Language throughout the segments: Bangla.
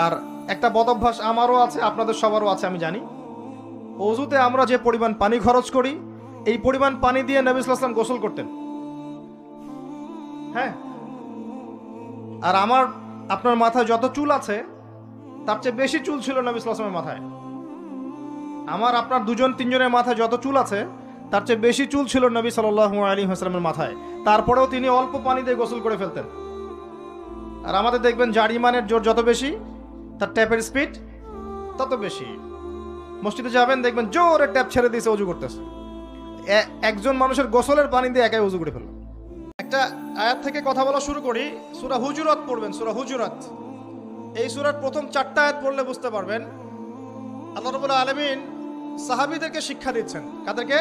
আর একটা বদ অভ্যাস আমারও আছে, আপনাদের সবারও আছে আমি জানি। অজুতে আমরা যে পরিমাণ পানি খরচ করি, এই পরিমাণ পানি দিয়ে নবী সাল্লাল্লাহু আলাইহি ওয়াসাল্লাম গোসল করতেন। হ্যাঁ, আর আপনার মাথায় যত চুল আছে তার চেয়ে বেশি চুল ছিল নবী সাল্লাল্লাহু আলাইহি ওয়াসাল্লামের মাথায়। আপনার দুজন তিনজনের মাথায় যত চুল আছে তার চেয়ে বেশি চুল ছিল নবী সাল্লাল্লাহু আলাইহি ওয়াসাল্লামের মাথায়। তারপরেও তিনি অল্প পানি দিয়ে গোসল করে ফেলতেন। আর আমাদের দেখবেন জারিমানের জোর যত বেশি, তার ট্যাপের স্পিড তত বেশি। মসজিদে যাবেন, দেখবেন জোরে ট্যাপ ছেড়ে দিয়েছে, অজু করতেছে। একজন মানুষের গোসলের পানি দিয়ে একাই অজু করে ফেলল। একটা আয়াত থেকে কথা বলা শুরু করি। সূরা হুজুরাত পড়বেন, সূরা হুজুরাত। এই সূরার প্রথম 4টা আয়াত পড়লে বুঝতে পারবেন আল্লাহ রাব্বুল আলামিন সাহাবীদেরকে শিক্ষা দিচ্ছেন। কাদেরকে?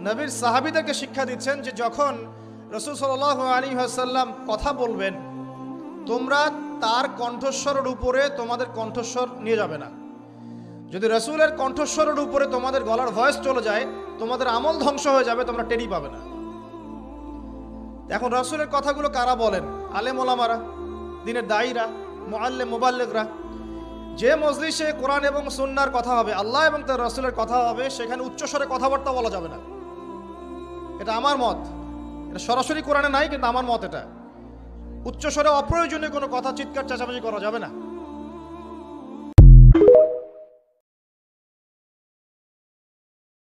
নবীর সাহাবীদেরকে শিক্ষা দিচ্ছেন যে যখন রাসূল সাল্লাল্লাহু আলাইহি ওয়াসাল্লাম কথা বলবেন, তোমরা তার কণ্ঠস্বরের উপরে তোমাদের কণ্ঠস্বর নিয়ে যাবে না। যদি রাসূলের কণ্ঠস্বরের উপরে তোমাদের গলার ভয়েস চলে যায়, তোমাদের আমল ধ্বংস হয়ে যাবে, তোমরা টেরই পাবে না। এখন রাসূলের কথাগুলো কারা বলেন? আলেম ওলামারা, দ্বীনের দায়ীরা, মুআল্লিম মুবাল্লিগরা। যে মজলিসে কোরআন এবং সুন্নাহর কথা হবে, আল্লাহ এবং তার রাসূলের কথা হবে, সেখানে উচ্চস্বরে কথাবার্তা বলা যাবে না। এটা আমার মত। এটা সরাসরি কোরআনে নাই, কিন্তু আমার মত এটা। উচ্চস্বরে অপ্রয়োজনীয় কোনো কথা চিৎকার চেঁচামেচি করা যাবে না।